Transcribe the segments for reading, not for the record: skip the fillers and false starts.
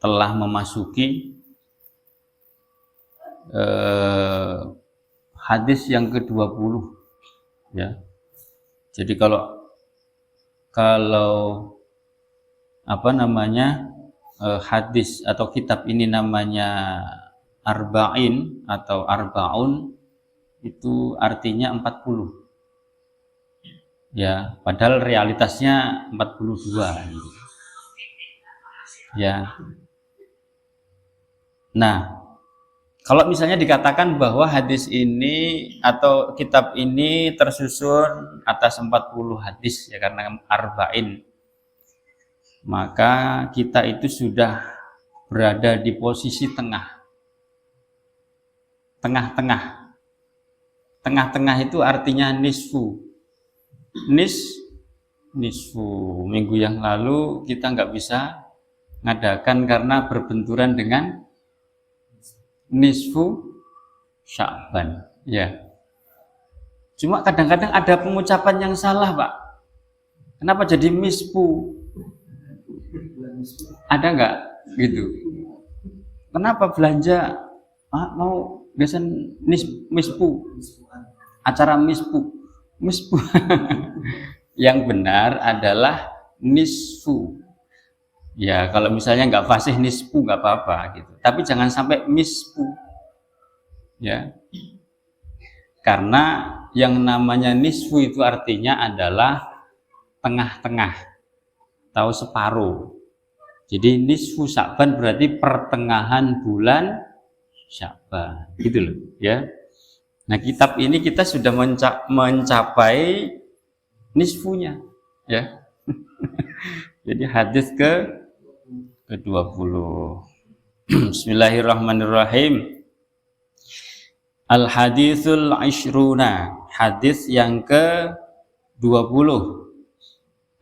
telah memasuki hadis yang ke-20 ya. Jadi kalau hadis atau kitab ini namanya arba'in atau arba'un, itu artinya 40 ya, padahal realitasnya 42 ya. Nah, kalau misalnya dikatakan bahwa hadis ini atau kitab ini tersusun atas 40 hadis ya, karena arba'in, maka kita itu sudah berada di posisi tengah-tengah. Tengah-tengah itu artinya nisfu. Nisfu. Minggu yang lalu kita nggak bisa ngadakan karena berbenturan dengan nisfu Sya'ban ya. Cuma kadang-kadang ada pengucapan yang salah, Pak. Kenapa jadi misfu? Ada nggak gitu? Kenapa belanja mau biasa misfu? Acara misfu. Yang benar adalah nisfu. Ya, kalau misalnya nggak fasih nisfu nggak apa-apa gitu. Tapi jangan sampai misfu. Ya. Karena yang namanya nisfu itu artinya adalah tengah-tengah atau separuh. Jadi nisfu Sya'ban berarti pertengahan bulan Sya'ban, gitu loh ya. Nah, kitab ini kita sudah mencapai nisfunya ya. Jadi hadis ke-20. Bismillahirrahmanirrahim. Al-haditsul ishruna, hadis yang ke-20.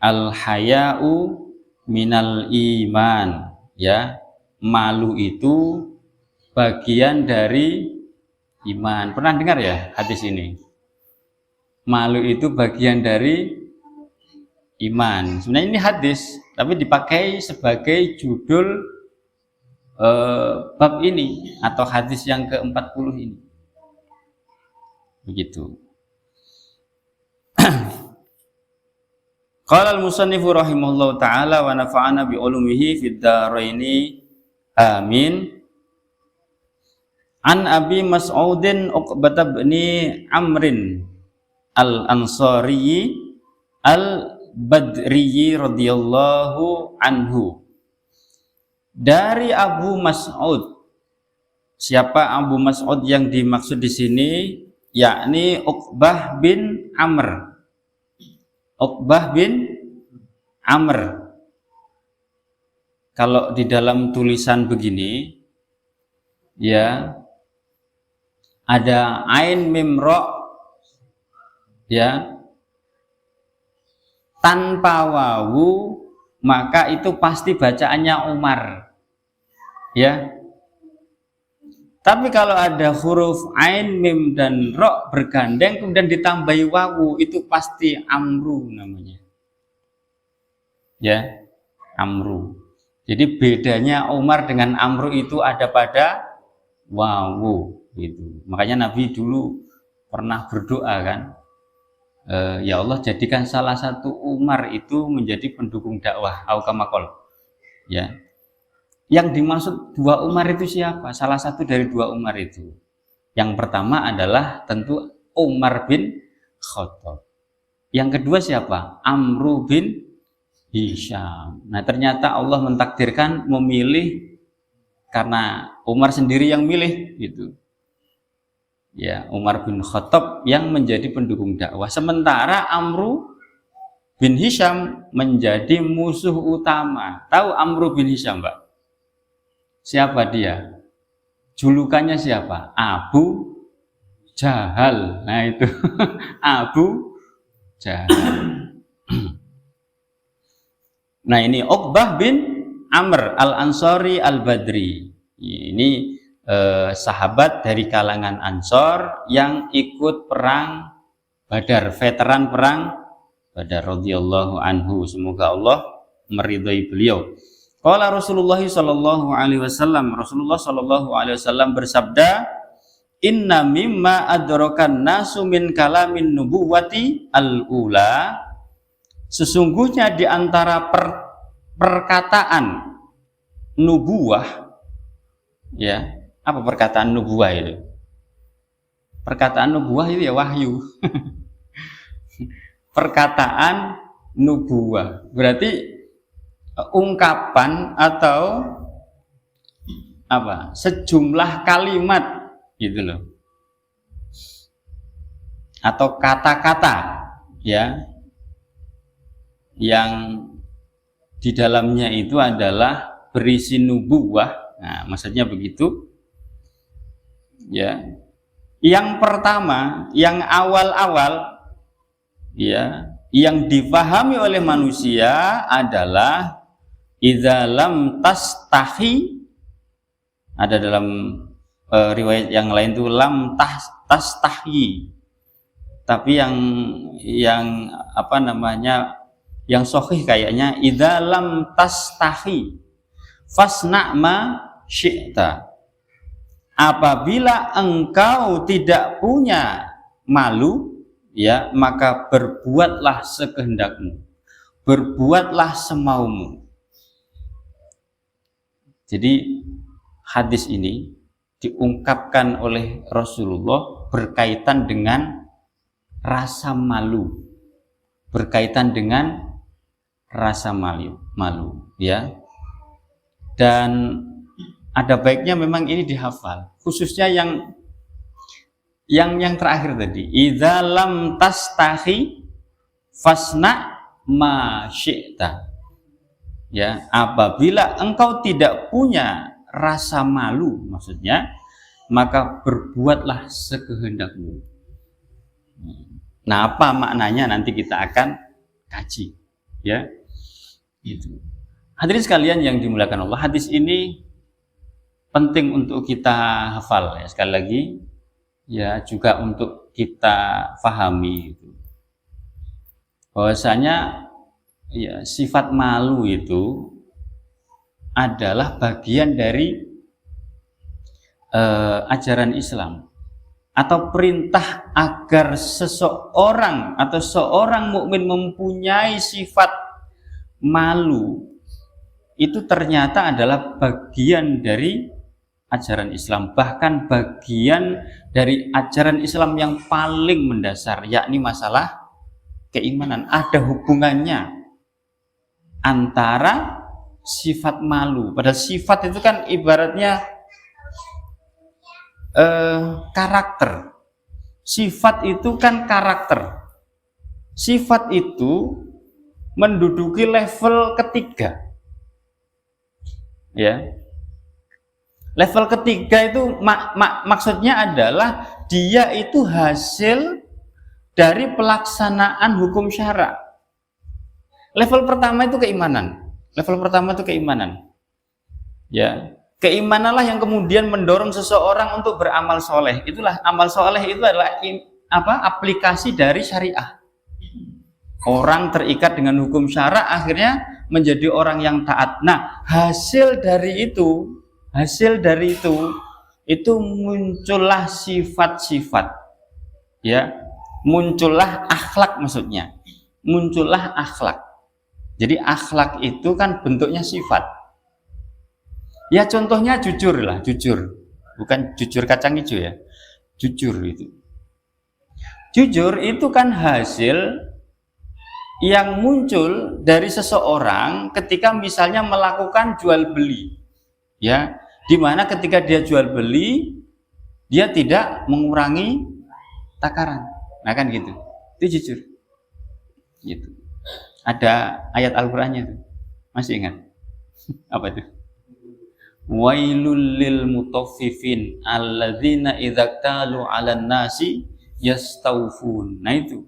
Al-haya'u minal iman ya. Malu itu bagian dari iman. Pernah dengar ya hadis ini? Malu itu bagian dari iman. Sebenarnya ini hadis, tapi dipakai sebagai judul bab ini atau hadis yang ke-40 ini. Begitu. Qala al-musannifu rahimahullahu ta'ala wa nafa'ana bi ulumihi fid dharaini amin. An Abi Mas'udin Uqbah bin Amrin al-Ansari al-Badri radhiyallahu anhu. Dari Abu Mas'ud. Siapa Abu Mas'ud yang dimaksud di sini? Yakni Uqbah bin Amr. Uqbah bin Amr. Kalau di dalam tulisan begini ya, ada ain mim ra ya, tanpa wawu, maka itu pasti bacaannya Umar ya. Tapi kalau ada huruf ain, mim, dan ro bergandeng kemudian ditambahi wawu, itu pasti Amru namanya ya, Amru. Jadi bedanya Umar dengan Amru itu ada pada wawu gitu. Makanya Nabi dulu pernah berdoa kan, ya Allah jadikan salah satu Umar itu menjadi pendukung dakwah aukamakol ya. Yang dimaksud dua Umar itu siapa? Salah satu dari dua Umar itu. Yang pertama adalah tentu Umar bin Khattab. Yang kedua siapa? Amru bin Hisham. Nah, ternyata Allah mentakdirkan memilih karena Umar sendiri yang milih gitu. Ya, Umar bin Khattab yang menjadi pendukung dakwah. Sementara Amru bin Hisham menjadi musuh utama. Tahu Amru bin Hisham, Mbak? Siapa dia? Julukannya siapa? Abu Jahal. Nah itu Abu Jahal. Nah ini Uqbah bin Amr al-Ansari al-Badri. Ini sahabat dari kalangan Ansor yang ikut perang Badar, veteran perang Badar radhiyallahu anhu. Semoga Allah meridhai beliau. Qala Rasulullah sallallahu alaihi wasallam, Rasulullah sallallahu alaihi wasallam bersabda, inna mimma adrakan nasu min kalamin nubuwati al-ula, sesungguhnya di antara perkataan nubuwah, ya, apa perkataan nubuwah itu? Perkataan nubuwah itu ya wahyu. Perkataan nubuwah berarti ungkapan atau apa? Sejumlah kalimat gitu loh. Atau kata-kata ya yang di dalamnya itu adalah berisi nubuwah. Nah, maksudnya begitu. Ya. Yang pertama, yang awal-awal ya, yang dipahami oleh manusia adalah idza lam tastahi, ada dalam riwayat yang lain itu lam tastahi. Tapi yang apa namanya, yang sahih kayaknya idza lam tastahi fasna ma syi'ta. Apabila engkau tidak punya malu, ya, maka berbuatlah sekehendakmu, berbuatlah semaumu. Jadi hadis ini diungkapkan oleh Rasulullah berkaitan dengan rasa malu, berkaitan dengan rasa malu, ya. Dan ada baiknya memang ini dihafal, khususnya yang terakhir tadi, idza lam tastahi fasna ma syi'ta. Ya, apabila engkau tidak punya rasa malu, maksudnya, maka berbuatlah sekehendakmu. Nah, apa maknanya nanti kita akan kaji, ya. Itu. Hadirin sekalian yang dimuliakan Allah, hadis ini penting untuk kita hafal ya, sekali lagi ya, juga untuk kita pahami itu. Bahwasanya ya, sifat malu itu adalah bagian dari ajaran Islam atau perintah agar seseorang atau seorang mukmin mempunyai sifat malu, itu ternyata adalah bagian dari ajaran Islam, bahkan bagian dari ajaran Islam yang paling mendasar, yakni masalah keimanan. Ada hubungannya antara sifat malu, padahal sifat itu kan ibaratnya karakter. Sifat itu kan karakter. Sifat itu menduduki level ketiga, ya. Level ketiga itu maksudnya adalah dia itu hasil dari pelaksanaan hukum syara. Level pertama itu keimanan. Level pertama itu keimanan. Ya, keimananlah yang kemudian mendorong seseorang untuk beramal soleh. Itulah amal soleh, itu adalah aplikasi dari syariah. Orang terikat dengan hukum syara akhirnya menjadi orang yang taat. Nah, hasil dari itu muncullah sifat-sifat, ya, muncullah akhlak, maksudnya muncullah akhlak. Jadi akhlak itu kan bentuknya sifat, ya. Contohnya jujur lah, jujur, bukan jujur kacang hijau ya, jujur itu kan hasil yang muncul dari seseorang ketika misalnya melakukan jual beli, ya, dimana ketika dia jual beli dia tidak mengurangi takaran. Nah kan gitu, itu jujur gitu. Ada ayat Al-Qur'annya itu, masih ingat apa itu? Wailul lil mutaffifin alladzina idza talu 'alan nasi yastawfun. Nah itu.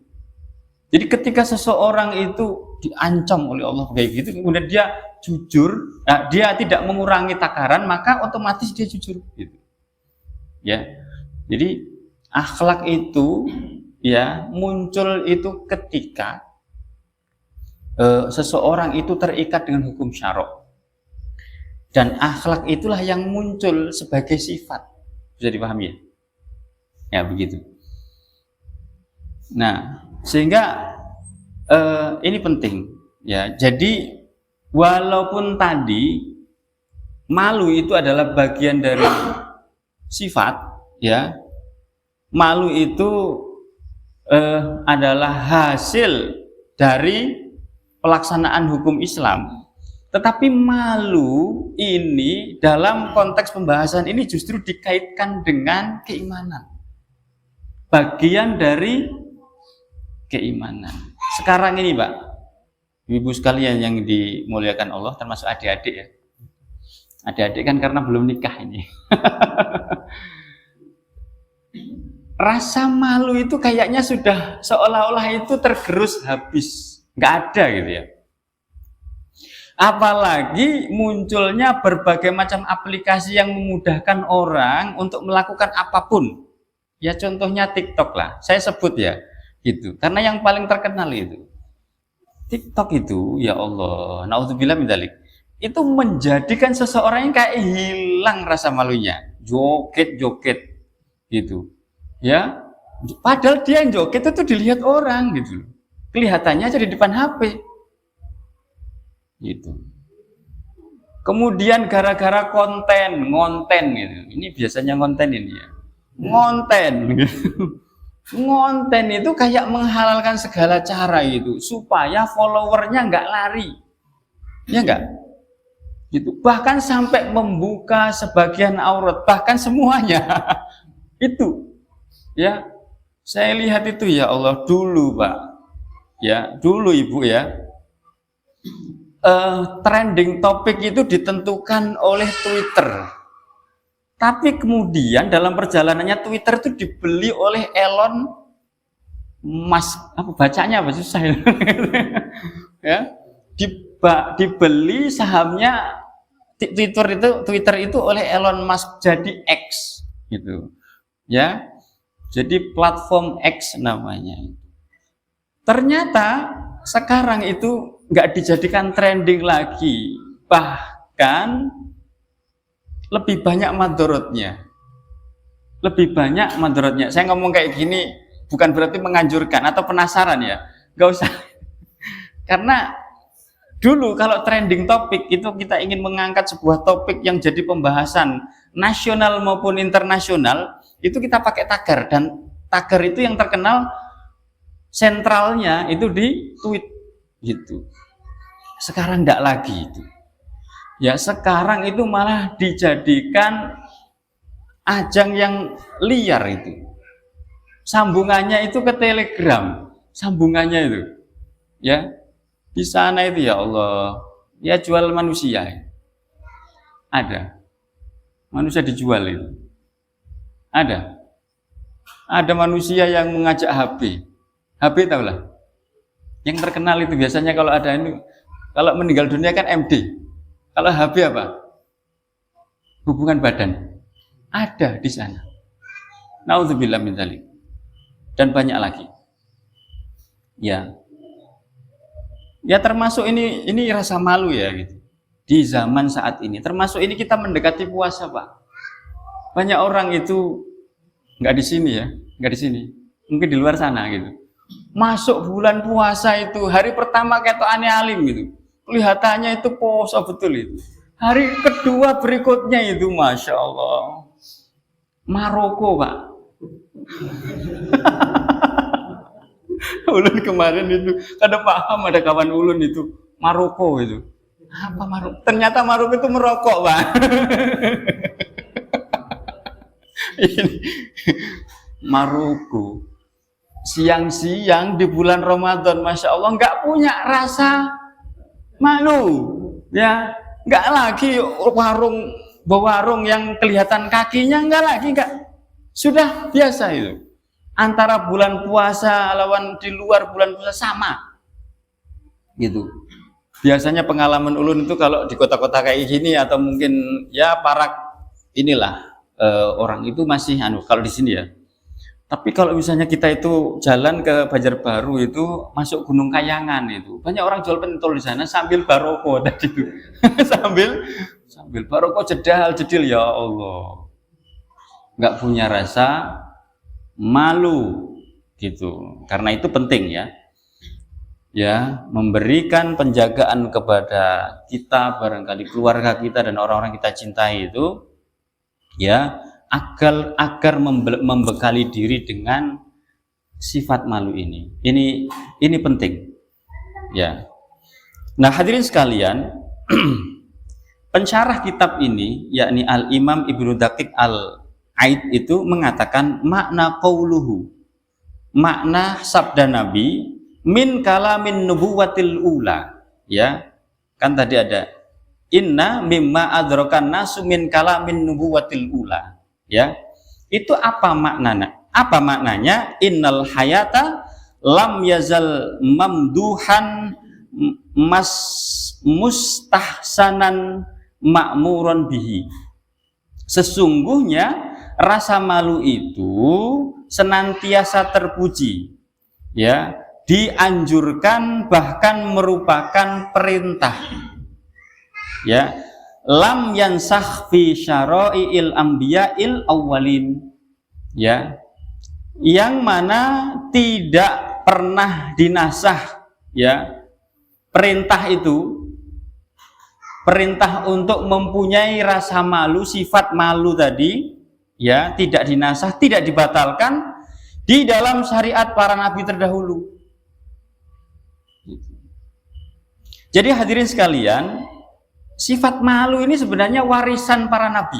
Jadi ketika seseorang itu diancam oleh Allah kayak gitu, kemudian dia jujur, nah, dia tidak mengurangi takaran, maka otomatis dia jujur gitu. Ya. Jadi akhlak itu ya muncul itu ketika seseorang itu terikat dengan hukum syara. Dan akhlak itulah yang muncul sebagai sifat. Bisa dipahami ya? Ya begitu. Nah, sehingga ini penting ya. Jadi walaupun tadi malu itu adalah bagian dari sifat ya, malu itu adalah hasil dari pelaksanaan hukum Islam, tetapi malu ini dalam konteks pembahasan ini justru dikaitkan dengan keimanan, bagian dari keimanan. Sekarang ini Pak, ibu sekalian yang dimuliakan Allah, termasuk adik-adik ya, adik-adik kan karena belum nikah ini. Rasa malu itu kayaknya sudah seolah-olah itu tergerus habis, nggak ada gitu ya. Apalagi munculnya berbagai macam aplikasi yang memudahkan orang untuk melakukan apapun. Ya contohnya TikTok lah, saya sebut ya, gitu. Karena yang paling terkenal itu TikTok itu, ya Allah, naudzubillah min dzalik, itu menjadikan seseorang yang kayak hilang rasa malunya, joget-joget gitu. Ya, padahal dia yang joget itu dilihat orang gitu. Kelihatannya aja di depan HP. Gitu. Kemudian gara-gara ngonten gitu. Ini biasanya ngonten ini ya. Ngonten gitu. Ngonten itu kayak menghalalkan segala cara itu supaya followernya nggak lari. Ya enggak? Gitu. Bahkan sampai membuka sebagian aurat, bahkan semuanya. Itu. Ya, saya lihat itu ya Allah dulu Pak, ya dulu Ibu ya, trending topik itu ditentukan oleh Twitter, tapi kemudian dalam perjalanannya Twitter itu dibeli oleh Elon Musk, apa bacanya apa susah ya, ya dibeli sahamnya Twitter itu oleh Elon Musk jadi X gitu, ya. Jadi platform X namanya. Ternyata sekarang itu nggak dijadikan trending lagi, bahkan lebih banyak madorotnya. Lebih banyak madorotnya. Saya ngomong kayak gini bukan berarti menganjurkan atau penasaran ya, nggak usah. Karena dulu kalau trending topik itu kita ingin mengangkat sebuah topik yang jadi pembahasan nasional maupun internasional, itu kita pakai tagar, dan tagar itu yang terkenal sentralnya itu di tweet gitu. Sekarang enggak lagi itu. Ya sekarang itu malah dijadikan ajang yang liar itu. Sambungannya itu ke Telegram, sambungannya itu. Ya. Di sana itu ya Allah, ya jual manusia. Ada. Manusia dijual itu. Ada manusia yang mengajak HP. HP tahu lah. Yang terkenal itu biasanya kalau ada ini, kalau meninggal dunia kan MD. Kalau HP apa? Hubungan badan. Ada di sana. Naudzubillah min dzalik. Dan banyak lagi. Ya. Ya termasuk ini rasa malu ya gitu. Di zaman saat ini. Termasuk ini kita mendekati puasa, Pak. Banyak orang itu nggak di sini ya, nggak di sini, mungkin di luar sana gitu. Masuk bulan puasa itu hari pertama kayak aneh alim gitu, kelihatannya itu puasa betul itu. Hari kedua berikutnya itu, masya Allah, Maroko Pak. Ulun kemarin itu, kada paham ada kawan ulun itu Maroko itu. Apa Maroko? Ternyata Maroko itu merokok Pak. Ini Maroko siang-siang di bulan Ramadan, masya Allah, nggak punya rasa malu, ya, nggak lagi warung yang kelihatan kakinya, nggak, sudah biasa itu. Antara bulan puasa lawan di luar bulan puasa sama, gitu. Biasanya pengalaman ulun itu kalau di kota-kota kayak gini atau mungkin ya para inilah. Orang itu masih kalau di sini ya. Tapi kalau misalnya kita itu jalan ke Banjarbaru itu masuk Gunung Kayangan itu banyak orang jual pentol di sana sambil baroko tadi itu. sambil barokah jedal-jedil, ya Allah. Nggak punya rasa malu gitu. Karena itu penting ya, memberikan penjagaan kepada kita, barangkali keluarga kita dan orang-orang kita cintai itu, ya, agar membekali diri dengan sifat malu ini. Ini penting, ya. Nah, hadirin sekalian, pensyarah kitab ini, yakni Al-Imam Ibnu Daqiq Al-Aid itu mengatakan makna qauluhu, makna sabda Nabi min kalamin nubuwatil ula, ya. Kan tadi ada inna mimma adrakan nasu min kalamin nubuwatil ula, ya. Itu apa maknanya? Apa maknanya? Innal hayata lam yazal mamduhan mustahsanan ma'muron bihi. Sesungguhnya rasa malu itu senantiasa terpuji, ya, dianjurkan, bahkan merupakan perintah, ya. Lam yansakh fi syara'iil anbiya'il awwalin, ya, yang mana tidak pernah dinasah, ya, perintah itu, perintah untuk mempunyai rasa malu, sifat malu tadi, ya, tidak dinasah, tidak dibatalkan di dalam syariat para nabi terdahulu. Jadi hadirin sekalian, sifat malu ini sebenarnya warisan para nabi,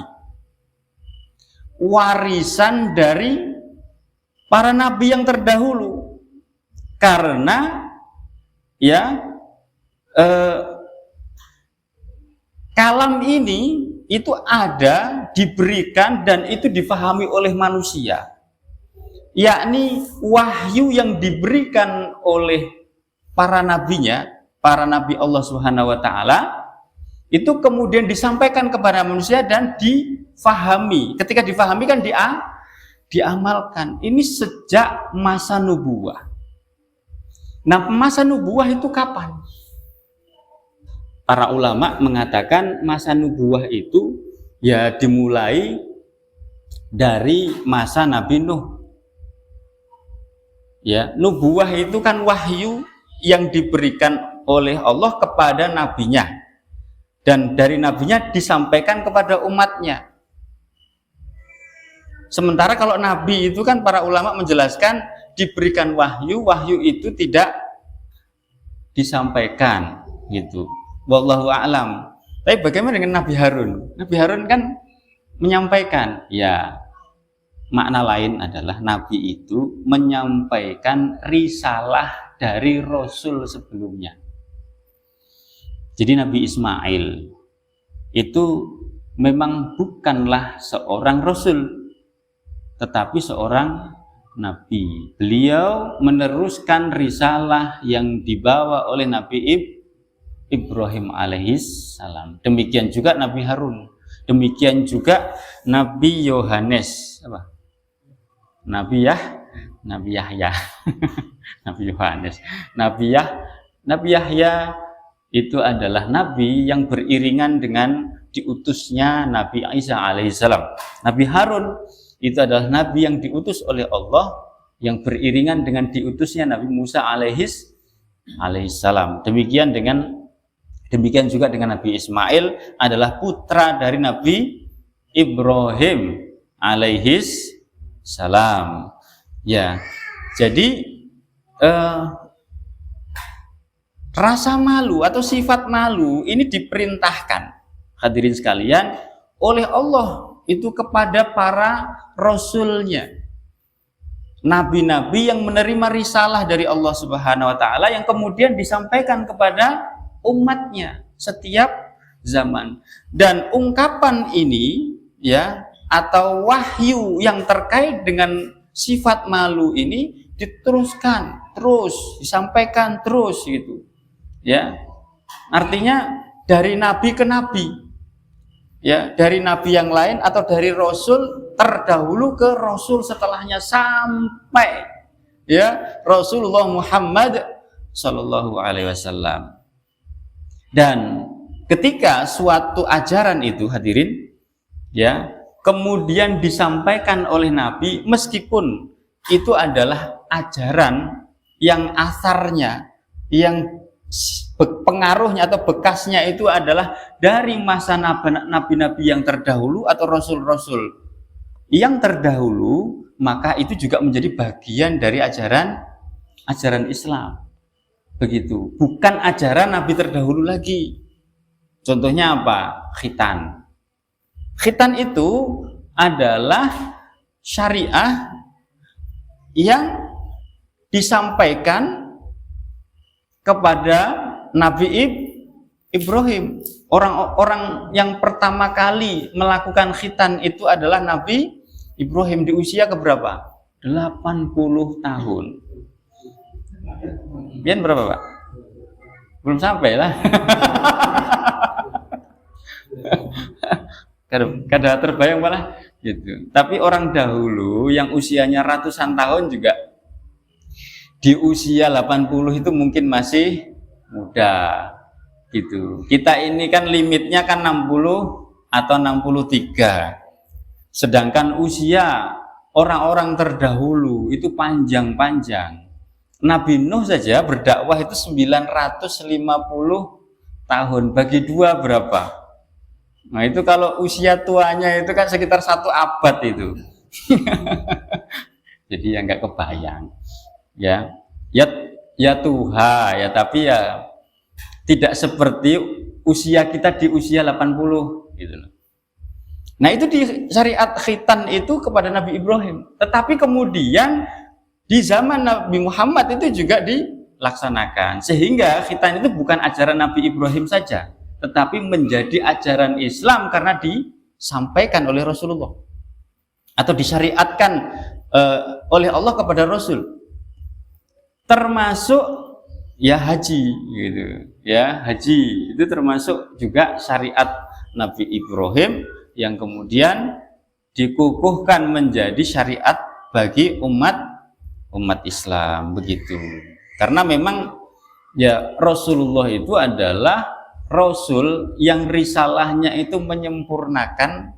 warisan dari para nabi yang terdahulu. Karena, ya, kalam ini itu ada, diberikan, dan itu difahami oleh manusia, yakni wahyu yang diberikan oleh para nabinya, para nabi Allah Subhanahu wa Ta'ala, itu kemudian disampaikan kepada manusia dan difahami. Ketika difahami kan diamalkan. Ini sejak masa nubuwah. Nah, masa nubuwah itu kapan? Para ulama mengatakan masa nubuwah itu ya dimulai dari masa Nabi Nuh. Ya, nubuwah itu kan wahyu yang diberikan oleh Allah kepada nabinya, dan dari nabinya disampaikan kepada umatnya. Sementara kalau nabi itu kan para ulama menjelaskan diberikan wahyu, wahyu itu tidak disampaikan gitu. Wallahu a'lam. Tapi bagaimana dengan Nabi Harun? Nabi Harun kan menyampaikan, ya, makna lain adalah nabi itu menyampaikan risalah dari rasul sebelumnya. Jadi Nabi Ismail itu memang bukanlah seorang rasul, tetapi seorang nabi. Beliau meneruskan risalah yang dibawa oleh Nabi Ibrahim alaihis salam. Demikian juga Nabi Harun. Demikian juga Nabi Yohanes, Nabi Yahya, Nabi Yohanes, Nabi Yahya itu adalah nabi yang beriringan dengan diutusnya Nabi Isa alaihissalam. Nabi Harun itu adalah nabi yang diutus oleh Allah yang beriringan dengan diutusnya Nabi Musa alaihissalam. Demikian juga dengan Nabi Ismail adalah putra dari Nabi Ibrahim alaihis salam. Ya, jadi rasa malu atau sifat malu ini diperintahkan, hadirin sekalian, oleh Allah itu kepada para rasulnya, nabi-nabi yang menerima risalah dari Allah Subhanahu wa Ta'ala yang kemudian disampaikan kepada umatnya setiap zaman. Dan ungkapan ini, ya, atau wahyu yang terkait dengan sifat malu ini diteruskan terus, disampaikan terus gitu, ya. Artinya dari nabi ke nabi, ya, dari nabi yang lain atau dari rasul terdahulu ke rasul setelahnya sampai, ya, Rasulullah Muhammad sallallahu alaihi wasallam. Dan ketika suatu ajaran itu hadirin ya kemudian disampaikan oleh Nabi, meskipun itu adalah ajaran yang asarnya, yang pengaruhnya atau bekasnya itu adalah dari masa nabi-nabi yang terdahulu atau rasul-rasul yang terdahulu, maka itu juga menjadi bagian dari ajaran Islam. Begitu, bukan ajaran nabi terdahulu lagi. Contohnya apa? Khitan. Khitan itu adalah syariah yang disampaikan kepada Nabi Ibrahim. Orang-orang yang pertama kali melakukan khitan itu adalah Nabi Ibrahim di usia keberapa? 80 tahun. Biar berapa, Pak? Belum sampai lah. Kada terbayang malah gitu. Tapi orang dahulu yang usianya ratusan tahun juga di usia 80 itu mungkin masih muda gitu. Kita ini kan limitnya kan 60 atau 63. Sedangkan usia orang-orang terdahulu itu panjang-panjang. Nabi Nuh saja berdakwah itu 950 tahun. Bagi 2 berapa? Nah itu kalau usia tuanya itu kan sekitar 1 abad itu. Jadi ya nggak kebayang. Ya Tuhan ya, tapi ya tidak seperti usia kita di usia 80 gitu loh. Nah itu di syariat khitan itu kepada Nabi Ibrahim, tetapi kemudian di zaman Nabi Muhammad itu juga dilaksanakan, sehingga khitan itu bukan ajaran Nabi Ibrahim saja, tetapi menjadi ajaran Islam karena disampaikan oleh Rasulullah atau disyariatkan oleh Allah kepada Rasul, termasuk ya haji gitu ya. Haji itu termasuk juga syariat Nabi Ibrahim yang kemudian dikukuhkan menjadi syariat bagi umat Islam begitu. Karena memang ya Rasulullah itu adalah Rasul yang risalahnya itu menyempurnakan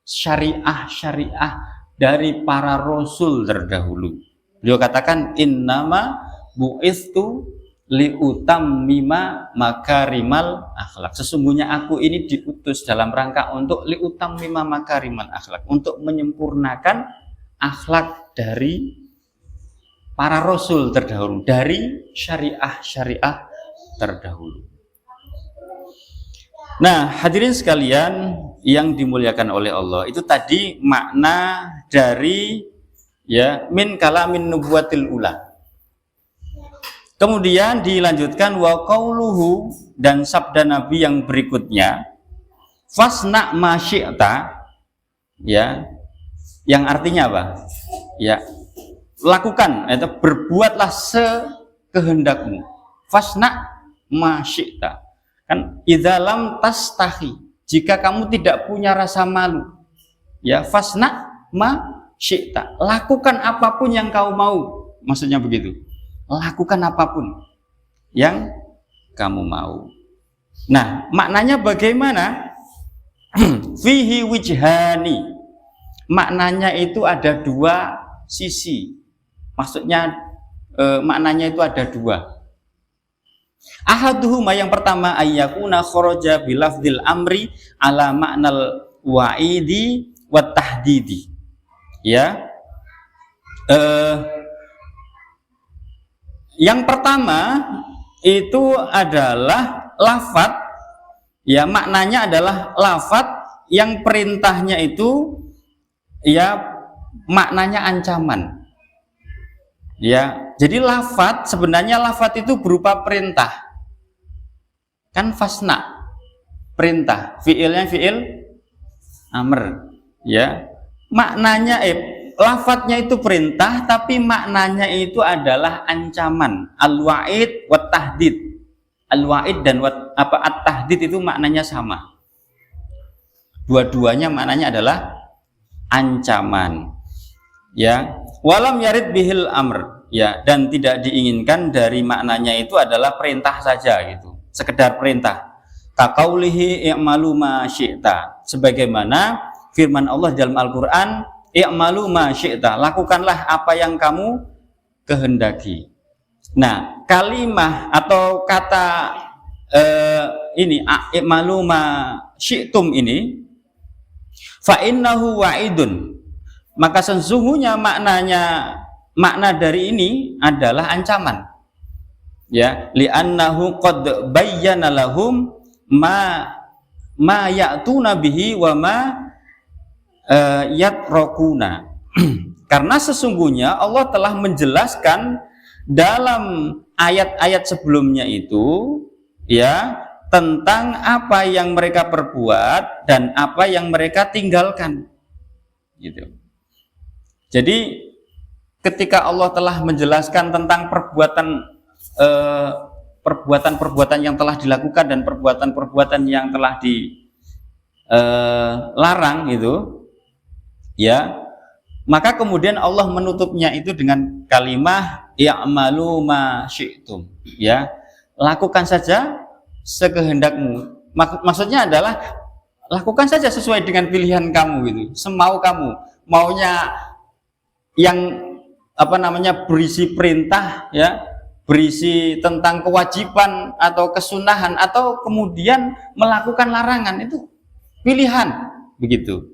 syariah dari para Rasul terdahulu. Beliau katakan innama bu'istu liutammima makarimal akhlak. Sesungguhnya aku ini diutus dalam rangka untuk liutammima makarimal akhlak, untuk menyempurnakan akhlak dari para Rasul terdahulu, dari syariah terdahulu. Nah, hadirin sekalian yang dimuliakan oleh Allah, itu tadi makna dari ya min kalamin nubuwatil ula. Kemudian dilanjutkan wa qauluhu, dan sabda Nabi yang berikutnya fasna ma syi'ta, ya, yang artinya apa? Ya, lakukan atau berbuatlah sekehendakmu. Fasna ma syi'ta. Kan idza lam tastahi, jika kamu tidak punya rasa malu, ya fasna ma syi'ta, lakukan apapun yang kau mau, maksudnya begitu, lakukan apapun yang kamu mau. Nah maknanya bagaimana? Fihi wijhani, maknanya itu ada 2 sisi, maksudnya maknanya itu ada 2. Ahaduhuma, yang pertama, ayyakuna kharaja bilafdil amri ala ma'nal wa'idi wa tahdidi. Ya, yang pertama itu adalah lafadz, ya maknanya adalah lafadz yang perintahnya itu ya maknanya ancaman. Ya, jadi lafadz, sebenarnya lafadz itu berupa perintah. Kan fasna perintah, fiilnya fiil amr, ya. Maknanya lafadznya itu perintah, tapi maknanya itu adalah ancaman. Al-wa'id wa tahdid. Al-wa'id dan at-tahdid itu maknanya sama. Dua-duanya maknanya adalah ancaman. Ya, walam yarid bihil amr, ya, dan tidak diinginkan dari maknanya itu adalah perintah saja gitu, sekedar perintah. Kaqaulihi i'malu ma syi'ta, sebagaimana firman Allah dalam Al-Qur'an, i'malu ma syi'ta, lakukanlah apa yang kamu kehendaki. Nah, kalimah atau kata ini i'malu ma syi'tum ini fa innahu wa'idun, maka sesungguhnya makna dari ini adalah ancaman, ya, li'annahu qad bayyana lahum ma ya'tuna bihi wa ma yatrokuna. Karena sesungguhnya Allah telah menjelaskan dalam ayat-ayat sebelumnya itu, ya, tentang apa yang mereka perbuat dan apa yang mereka tinggalkan, gitu. Jadi ketika Allah telah menjelaskan tentang perbuatan-perbuatan yang telah dilakukan dan perbuatan-perbuatan yang telah dilarang itu, ya, maka kemudian Allah menutupnya itu dengan kalimah i'malu ma syi'tum, ya, lakukan saja sekehendakmu. Maksudnya adalah lakukan saja sesuai dengan pilihan kamu, gitu, semau kamu, maunya yang berisi perintah, ya, berisi tentang kewajiban atau kesunahan, atau kemudian melakukan larangan, itu pilihan, begitu.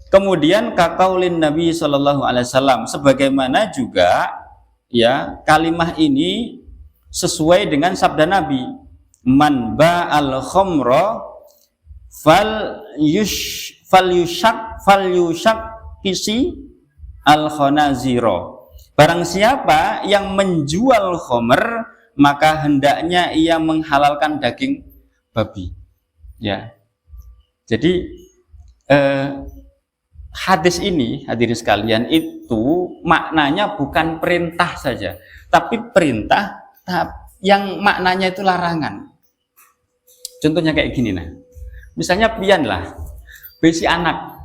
Kemudian kaqaulin Nabi Shallallahu Alaihi Wasallam, sebagaimana juga, ya, kalimah ini sesuai dengan sabda Nabi, man ba'al khamra fal yushak kisi al khanaziro, barang siapa yang menjual khamr maka hendaknya ia menghalalkan daging babi, ya. Jadi hadis ini, hadirin sekalian, itu maknanya bukan perintah saja, tapi perintah yang maknanya itu larangan. Contohnya kayak gini, nah, misalnya pian lah, besi anak,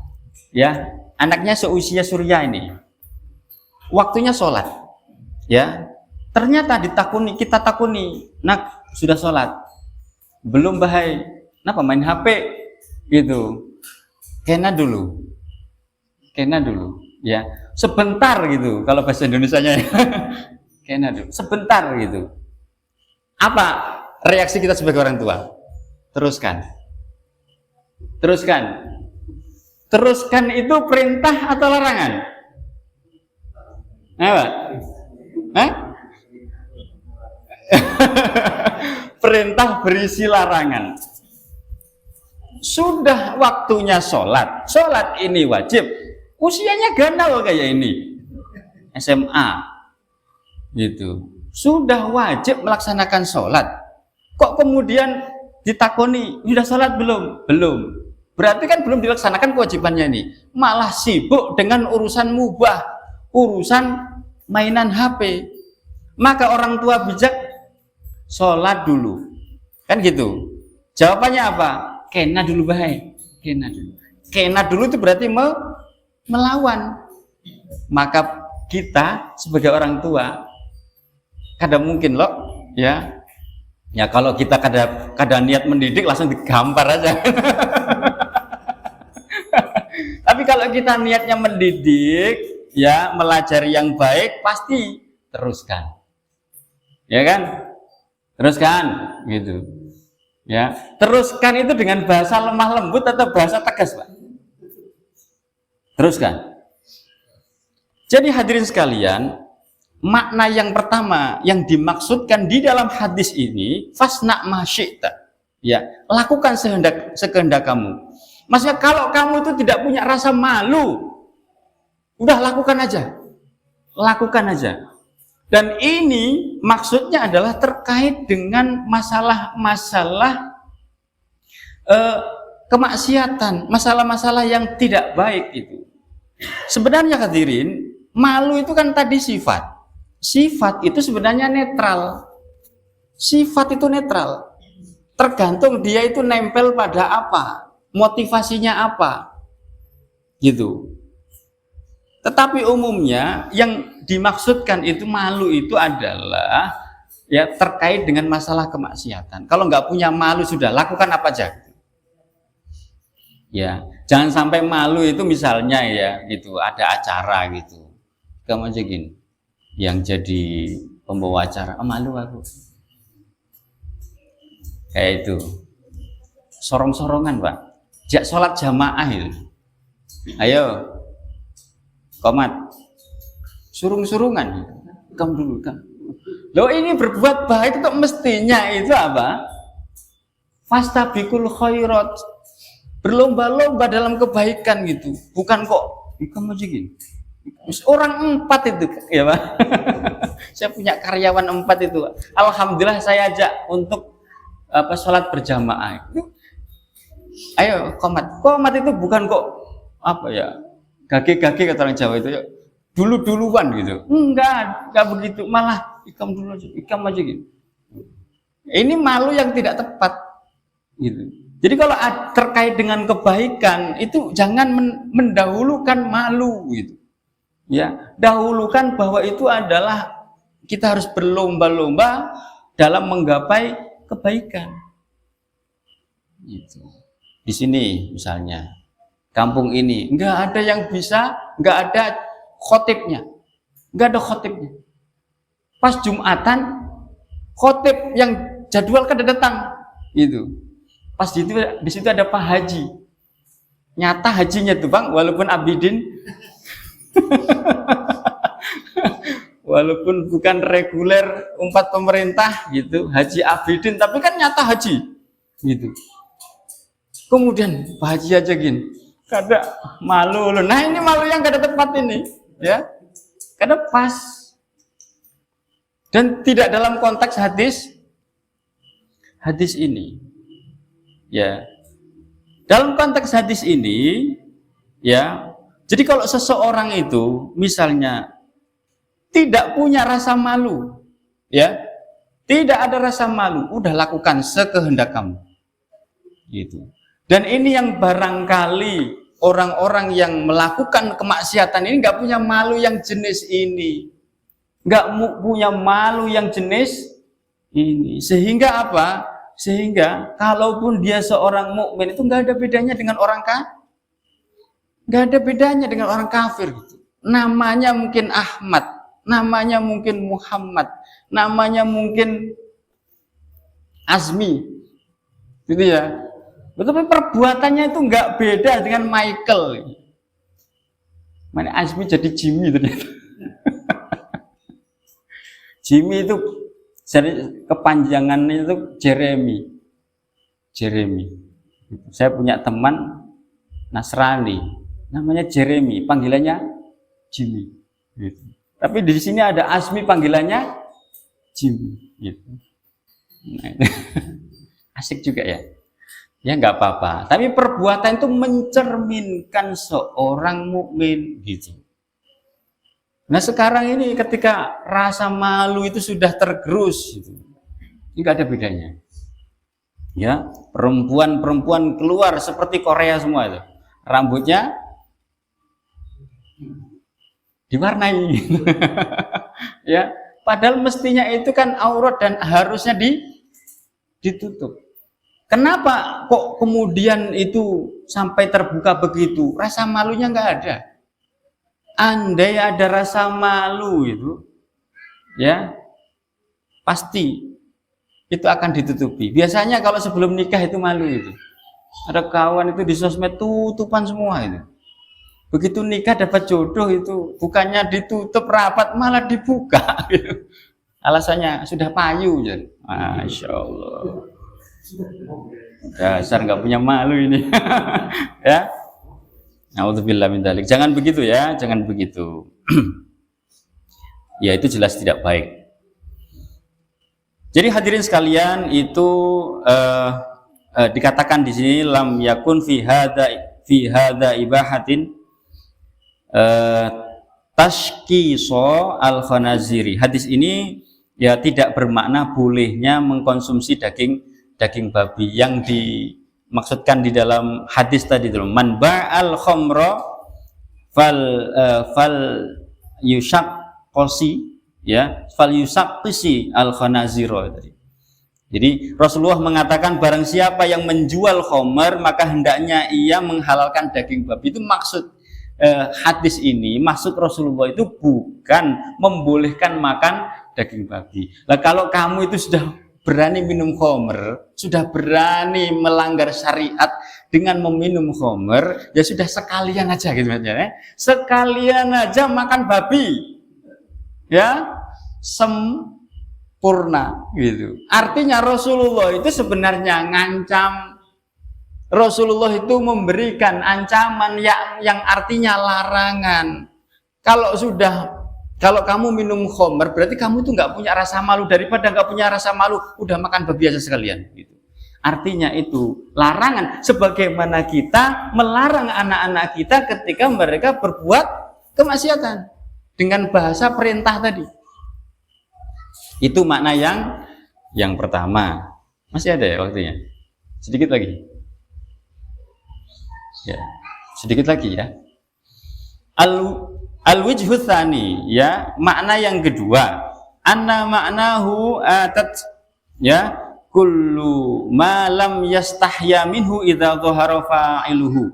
ya, anaknya seusia Surya ini, waktunya sholat, ya, ternyata kita takuni, nak sudah sholat belum, bahai, kenapa main HP gitu, kena dulu, ya, sebentar gitu, kalau bahasa Indonesianya kena dulu, sebentar gitu. Apa reaksi kita sebagai orang tua? Teruskan itu perintah atau larangan? Apa? Perintah berisi larangan. Sudah waktunya sholat ini wajib, usianya ganal kayak ini, SMA gitu, sudah wajib melaksanakan sholat, kok kemudian ditakoni sudah sholat belum, berarti kan belum dilaksanakan kewajibannya ini, malah sibuk dengan urusan mubah, urusan mainan HP. Maka orang tua bijak, sholat dulu, kan gitu. Jawabannya apa? Kena dulu, bahai, kena dulu itu berarti melawan. Maka kita sebagai orang tua kadang mungkin loh, ya kalau kita kadang niat mendidik langsung digampar aja. Tapi kalau kita niatnya mendidik, ya, melajari yang baik, pasti teruskan, ya kan, teruskan gitu, ya. Teruskan itu dengan bahasa lemah lembut atau bahasa tegas, Pak? Teruskan. Jadi hadirin sekalian, makna yang pertama yang dimaksudkan di dalam hadis ini, fasna ma syi'ta, ya, lakukan sekehendak kamu. Maksudnya kalau kamu itu tidak punya rasa malu, udah lakukan aja. Dan ini maksudnya adalah terkait dengan masalah-masalah kemaksiatan, masalah-masalah yang tidak baik itu. Sebenarnya hadirin, malu itu kan tadi sifat itu sebenarnya netral. Sifat itu netral, tergantung dia itu nempel pada apa, motivasinya apa, gitu. Tetapi umumnya yang dimaksudkan itu malu itu adalah, ya terkait dengan masalah kemaksiatan. Kalau nggak punya malu sudah lakukan apa aja. Ya, jangan sampai malu itu misalnya ya gitu, ada acara gitu. Kamu aja gini, yang jadi pembawa acara, malu aku. Kayak itu. Sorong-sorongan, Pak. Jak sholat jamaah itu. Ayo. Komat. Surung-surungan. Kamu dulu, kamu. Loh ini berbuat baik itu mestinya itu apa? Fastabiqul khairat. Berlomba-lomba dalam kebaikan gitu. Bukan kok kamu aja gini. Orang 4 itu ya Pak. Saya punya karyawan 4 itu. Alhamdulillah saya ajak untuk sholat berjamaah. Ayo komat itu bukan kok apa ya gage-gage kata orang Jawa itu ya duluan gitu. Enggak begitu, malah ikam dulu aja, ikam aja gitu. Ini malu yang tidak tepat gitu. Jadi kalau terkait dengan kebaikan itu jangan mendahulukan malu gitu. Ya, dahulukan bahwa itu adalah kita harus berlomba-lomba dalam menggapai kebaikan. Gitu. Di sini misalnya kampung ini nggak ada yang bisa, nggak ada khotibnya, nggak ada khotibnya. Pas Jumatan khotib yang jadwal kan datang, gitu. Pas di situ ada Pak Haji, nyata hajinya tuh Bang, walaupun abidin, walaupun bukan reguler umpat pemerintah gitu, haji abidin, tapi kan nyata haji, gitu. Kemudian Pak Haji aja gini, kada malu loh. Nah ini malu yang kada tepat ini, ya, kada pas dan tidak dalam konteks hadis ini, ya. Dalam konteks hadis ini, ya. Jadi kalau seseorang itu misalnya tidak punya rasa malu, ya, tidak ada rasa malu, udah lakukan sekehendak kamu, gitu. Dan ini yang barangkali orang-orang yang melakukan kemaksiatan ini nggak punya malu yang jenis ini, nggak punya malu yang jenis ini, sehingga apa? Sehingga kalaupun dia seorang mukmin itu nggak ada bedanya dengan orang kafir, nggak ada bedanya dengan orang kafir. Gitu. Namanya mungkin Ahmad, namanya mungkin Muhammad, namanya mungkin Azmi, gitu ya. Tetapi perbuatannya itu nggak beda dengan Michael. Mana Azmi jadi Jimmy ternyata. Jimmy itu jadi kepanjangannya itu Jeremy. Saya punya teman Nasrani, namanya Jeremy, panggilannya Jimmy. Gitu. Tapi di sini ada Azmi, panggilannya Jimmy. Gitu. Nah, itu. Asik juga ya. Ya nggak apa-apa, tapi perbuatan itu mencerminkan seorang mukmin gitu. Nah sekarang ini ketika rasa malu itu sudah tergerus, gitu, ini nggak ada bedanya. Ya perempuan keluar seperti Korea semua itu, rambutnya diwarnai, gitu. Ya padahal mestinya itu kan aurat dan harusnya ditutup. Kenapa kok kemudian itu sampai terbuka begitu? Rasa malunya nggak ada. Andai ada rasa malu itu, ya pasti itu akan ditutupi. Biasanya kalau sebelum nikah itu malu itu. Ada kawan itu di sosmed tutupan semua itu. Begitu nikah dapat jodoh itu bukannya ditutup rapat malah dibuka. Gitu. Alasannya sudah payu jadi. Masya Allah. Dasar nggak punya malu ini. Ya. Nauzubillah min dzalik. Jangan begitu ya, jangan begitu. Ya itu jelas tidak baik. Jadi hadirin sekalian itu dikatakan di sini lam yakun fi hadza ibahatin tashqiso al-khanaziri. Hadis ini ya tidak bermakna bolehnya mengkonsumsi daging babi. Yang dimaksudkan di dalam hadis tadi itu man ba'al khamra fal yushaq qosi ya, falyusaqqisi al-khanazira tadi. Jadi Rasulullah mengatakan barang siapa yang menjual khamar maka hendaknya ia menghalalkan daging babi. Itu maksud hadis ini, maksud Rasulullah itu bukan membolehkan makan daging babi. Lah kalau kamu itu sudah berani minum khamar, sudah berani melanggar syariat dengan meminum khamar, ya sudah sekalian aja gitu ya. Sekalian aja makan babi. Ya, sempurna gitu. Artinya Rasulullah itu sebenarnya ngancam. Rasulullah itu memberikan ancaman yang artinya larangan. Kalau kamu minum khamar, berarti kamu itu nggak punya rasa malu. Daripada nggak punya rasa malu, udah makan babi aja sekalian. Gitu. Artinya itu larangan. Sebagaimana kita melarang anak-anak kita ketika mereka berbuat kemaksiatan dengan bahasa perintah tadi. Itu makna yang pertama. Masih ada ya waktunya? Sedikit lagi. Ya, sedikit lagi ya. Al-wijhu tsani, ya, makna yang kedua, anna ma'nahu atat, ya, kullu ma lam yastahya minhu idza dhahara fa'iluhu.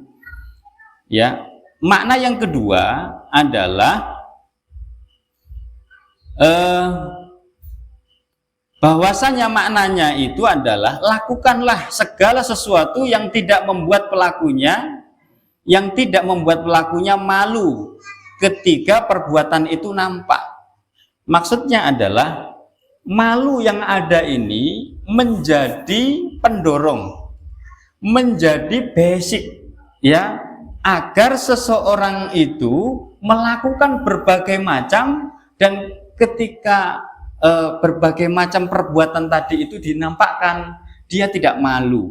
Ya, makna yang kedua adalah bahwasanya maknanya itu adalah lakukanlah segala sesuatu yang tidak membuat pelakunya malu ketika perbuatan itu nampak. Maksudnya adalah malu yang ada ini menjadi pendorong, menjadi basic, ya, agar seseorang itu melakukan berbagai macam, dan ketika berbagai macam perbuatan tadi itu dinampakkan, dia tidak malu.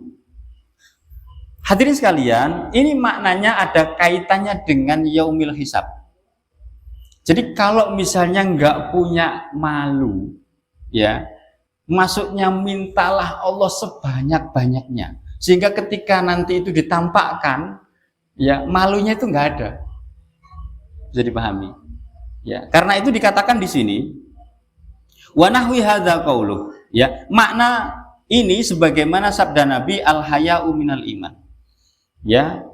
Hadirin sekalian, ini maknanya ada kaitannya dengan yaumil hisab. Jadi kalau misalnya nggak punya malu, ya, maksudnya mintalah Allah sebanyak-banyaknya, sehingga ketika nanti itu ditampakkan, ya, malunya itu nggak ada. Bisa dipahami, ya. Karena itu dikatakan di sini, wa nahwi hadza qauluh, ya, makna ini sebagaimana sabda Nabi, al haya'u minal iman. Ya,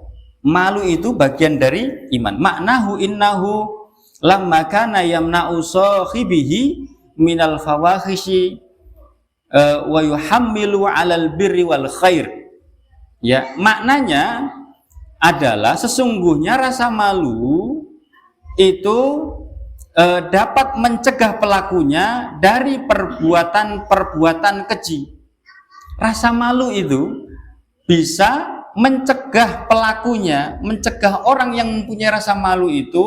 malu itu bagian dari iman. Maknahu innahu lamma kana yamna'u sahibihi minal fawahishi wa yuhammilu 'alal birri wal khair. Ya, maknanya adalah sesungguhnya rasa malu itu dapat mencegah pelakunya dari perbuatan-perbuatan keji. Rasa malu itu bisa mencegah pelakunya, mencegah orang yang mempunyai rasa malu itu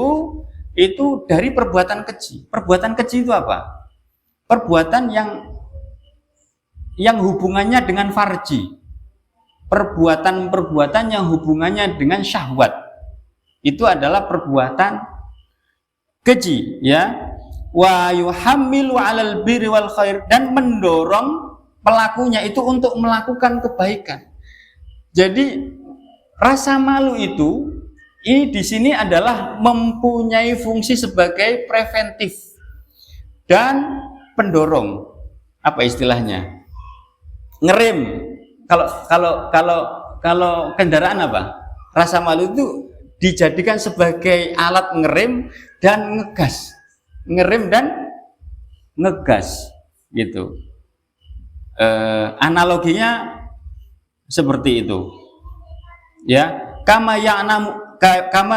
dari perbuatan keji. Perbuatan keji itu apa? Perbuatan yang hubungannya dengan farji. Perbuatan-perbuatan yang hubungannya dengan syahwat. Itu adalah perbuatan keji, ya. Wa yuhammilu 'alal birri wal khair, dan mendorong pelakunya itu untuk melakukan kebaikan. Jadi rasa malu itu ini di sini adalah mempunyai fungsi sebagai preventif dan pendorong. Apa istilahnya? Ngerem. Kalau kendaraan apa? Rasa malu itu dijadikan sebagai alat ngerem dan ngegas. Ngerem dan ngegas gitu. Analoginya seperti itu, ya, kama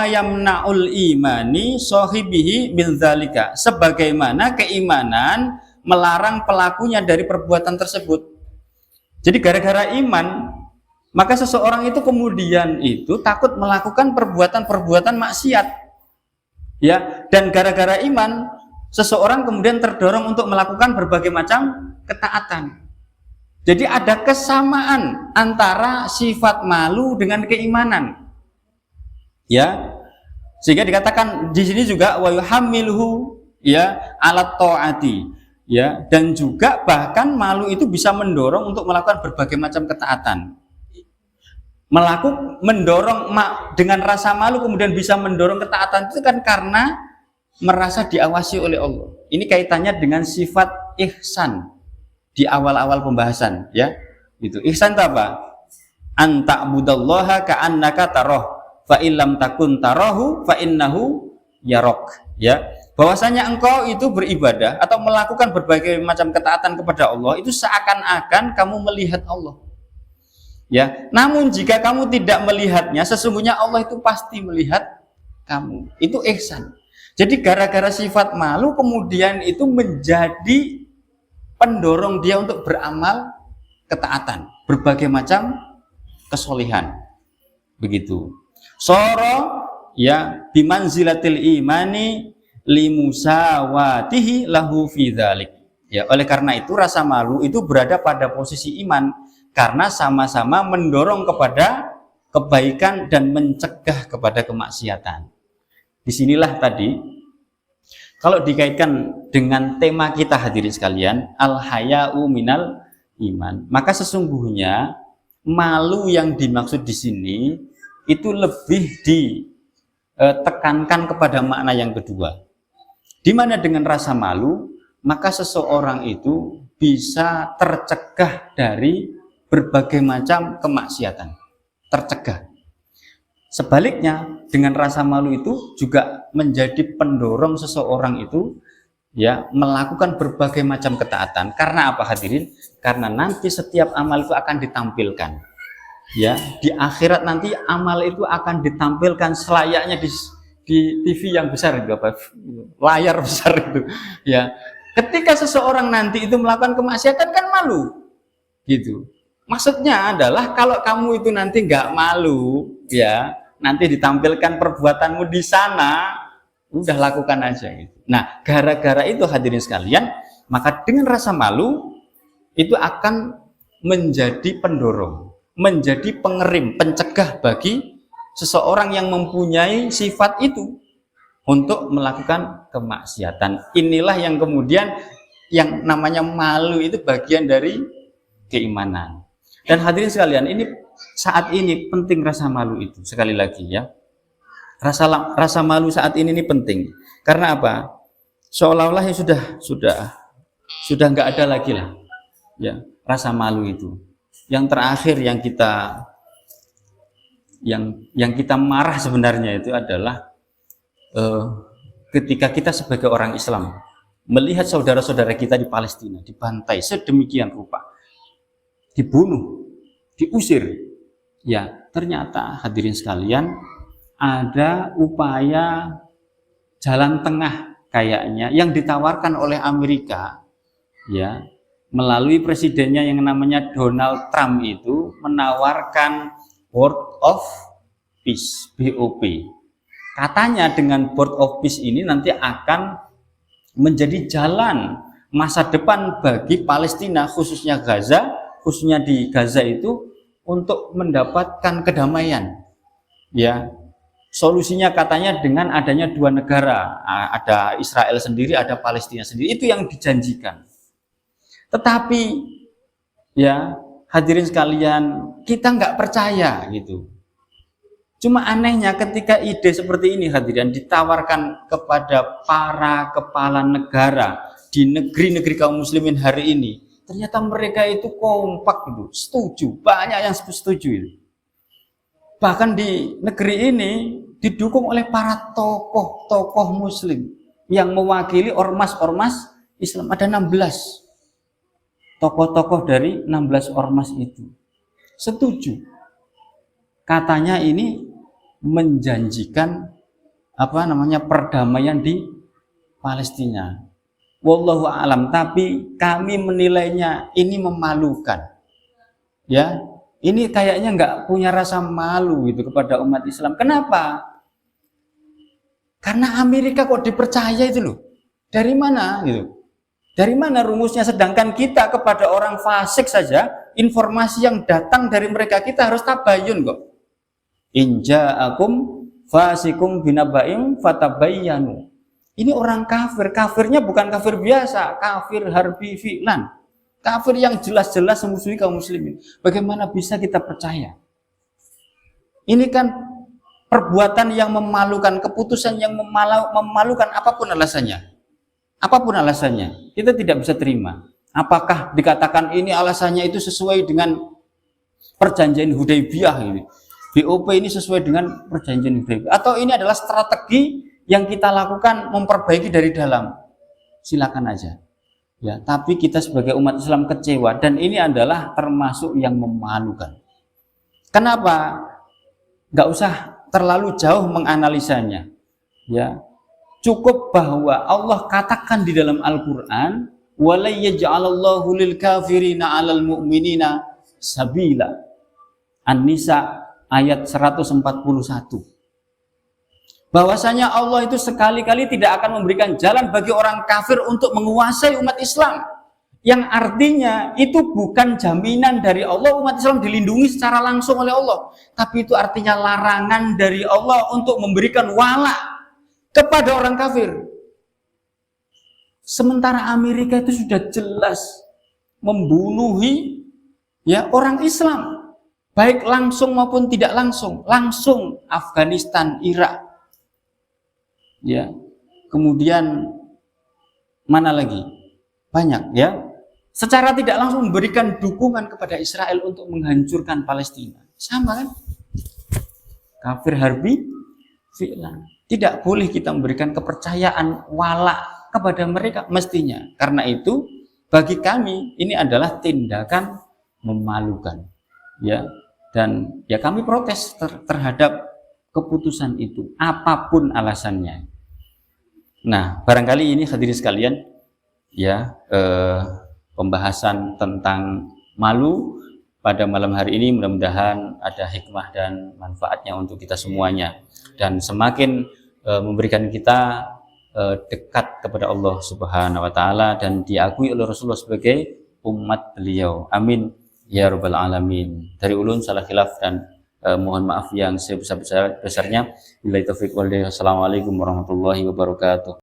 yamna'ul imani sahibihi min dzalika, sebagaimana keimanan melarang pelakunya dari perbuatan tersebut. Jadi gara-gara iman, maka seseorang itu kemudian itu takut melakukan perbuatan-perbuatan maksiat, ya, dan gara-gara iman seseorang kemudian terdorong untuk melakukan berbagai macam ketaatan. Jadi ada kesamaan antara sifat malu dengan keimanan, ya, sehingga dikatakan di sini juga wa yuhammiluhu, ya, alat taati, ya, dan juga bahkan malu itu bisa mendorong untuk melakukan berbagai macam ketaatan. Mendorong dengan rasa malu kemudian bisa mendorong ketaatan itu kan karena merasa diawasi oleh Allah. Ini kaitannya dengan sifat ihsan di awal-awal pembahasan, ya. Itu ihsan itu apa? Anta budallaha ka'annaka taroh, fa illam takun tarahu fa innahu yarok, ya. Bahwasanya engkau itu beribadah atau melakukan berbagai macam ketaatan kepada Allah itu seakan-akan kamu melihat Allah, ya. Namun jika kamu tidak melihatnya, sesungguhnya Allah itu pasti melihat kamu. Itu ihsan. Jadi gara-gara sifat malu kemudian itu menjadi pendorong dia untuk beramal ketaatan, berbagai macam kesolehan. Begitu. Soro ya bimanzilatil imani limusawatihi lahu fi dzalik. Ya, oleh karena itu rasa malu itu berada pada posisi iman karena sama-sama mendorong kepada kebaikan dan mencegah kepada kemaksiatan. Disinilah tadi kalau dikaitkan dengan tema kita hadirin sekalian, al-haya'u minal iman, maka sesungguhnya malu yang dimaksud di sini itu lebih ditekankan kepada makna yang kedua, di mana dengan rasa malu maka seseorang itu bisa tercegah dari berbagai macam kemaksiatan, tercegah. Sebaliknya dengan rasa malu itu juga menjadi pendorong seseorang itu ya melakukan berbagai macam ketaatan. Karena apa hadirin? Karena nanti setiap amal itu akan ditampilkan. Ya, di akhirat nanti amal itu akan ditampilkan selayaknya di TV yang besar itu apa? Layar besar itu. Ya. Ketika seseorang nanti itu melakukan kemaksiatan kan malu. Gitu. Maksudnya adalah kalau kamu itu nanti nggak malu, ya nanti ditampilkan perbuatanmu di sana, udah lakukan aja. Gitu. Nah, gara-gara itu hadirin sekalian, maka dengan rasa malu itu akan menjadi pendorong, menjadi pengerim, pencegah bagi seseorang yang mempunyai sifat itu untuk melakukan kemaksiatan. Inilah yang kemudian yang namanya malu itu bagian dari keimanan. Dan hadirin sekalian, ini saat ini penting rasa malu itu. Sekali lagi ya, rasa malu saat ini penting. Karena apa? Seolah-olah ya sudah nggak ada lagi lah, ya rasa malu itu. Yang terakhir yang kita marah sebenarnya itu adalah ketika kita sebagai orang Islam melihat saudara-saudara kita di Palestina dibantai sedemikian rupa, dibunuh, diusir. Ya, ternyata hadirin sekalian ada upaya jalan tengah kayaknya yang ditawarkan oleh Amerika, ya, melalui presidennya yang namanya Donald Trump itu menawarkan Board of Peace, BOP. Katanya dengan Board of Peace ini nanti akan menjadi jalan masa depan bagi Palestina, khususnya Gaza, khususnya di Gaza itu untuk mendapatkan kedamaian. Ya, solusinya katanya dengan adanya dua negara, ada Israel sendiri, ada Palestina sendiri. Itu yang dijanjikan. Tetapi ya hadirin sekalian, kita nggak percaya gitu. Cuma anehnya ketika ide seperti ini hadirin ditawarkan kepada para kepala negara di negeri-negeri kaum muslimin hari ini, ternyata mereka itu kompak gitu, setuju, banyak yang setuju itu. Bahkan di negeri ini didukung oleh para tokoh-tokoh muslim yang mewakili ormas-ormas Islam. Ada 16 tokoh-tokoh dari 16 ormas itu setuju. Katanya ini menjanjikan perdamaian di Palestina. Wallahu a'lam, tapi kami menilainya ini memalukan. Ya, ini kayaknya nggak punya rasa malu gitu kepada umat Islam. Kenapa? Karena Amerika kok dipercaya itu loh. Dari mana gitu? Dari mana rumusnya? Sedangkan kita kepada orang fasik saja, informasi yang datang dari mereka kita harus tabayun kok. In ja'akum fasikum binaba'im fatabayyanu. Ini orang kafir, kafirnya bukan kafir biasa, kafir harbi fi'lan, kafir yang jelas-jelas memusuhi kaum muslimin. Bagaimana bisa kita percaya? Ini kan perbuatan yang memalukan, keputusan yang memalukan, apapun alasannya, kita tidak bisa terima. Apakah dikatakan ini alasannya itu sesuai dengan perjanjian Hudaybiyah ini, BOP ini sesuai dengan perjanjian Hudaybiyah, atau ini adalah strategi yang kita lakukan memperbaiki dari dalam, silakan aja. Ya, tapi kita sebagai umat Islam kecewa, dan ini adalah termasuk yang memalukan. Kenapa? Nggak usah terlalu jauh menganalisanya. Ya, cukup bahwa Allah katakan di dalam Al-Quran, "Wala yaj'alallahu lil kafirina 'alal mu'minina sabila." An-Nisa ayat 141. Bahwasanya Allah itu sekali-kali tidak akan memberikan jalan bagi orang kafir untuk menguasai umat Islam. Yang artinya itu bukan jaminan dari Allah umat Islam dilindungi secara langsung oleh Allah, tapi itu artinya larangan dari Allah untuk memberikan wala kepada orang kafir. Sementara Amerika itu sudah jelas membunuhi ya orang Islam, baik langsung maupun tidak langsung. Langsung Afghanistan, Irak. Ya. Kemudian mana lagi? Banyak ya. Secara tidak langsung memberikan dukungan kepada Israel untuk menghancurkan Palestina. Sama kan? Kafir harbi fi'lan. Tidak boleh kita memberikan kepercayaan wala kepada mereka mestinya. Karena itu bagi kami ini adalah tindakan memalukan. Ya. Dan ya kami protes terhadap keputusan itu, apapun alasannya. Nah, barangkali ini hadirin sekalian, ya pembahasan tentang malu pada malam hari ini mudah-mudahan ada hikmah dan manfaatnya untuk kita semuanya, dan semakin memberikan kita dekat kepada Allah Subhanahu wa taala dan diakui oleh Rasulullah sebagai umat beliau. Amin ya rabbal alamin. Dari ulun salah khilaf dan mohon maaf yang sebesar-besarnya. Billahi taufiq wal hidayah. Assalamualaikum warahmatullahi wabarakatuh.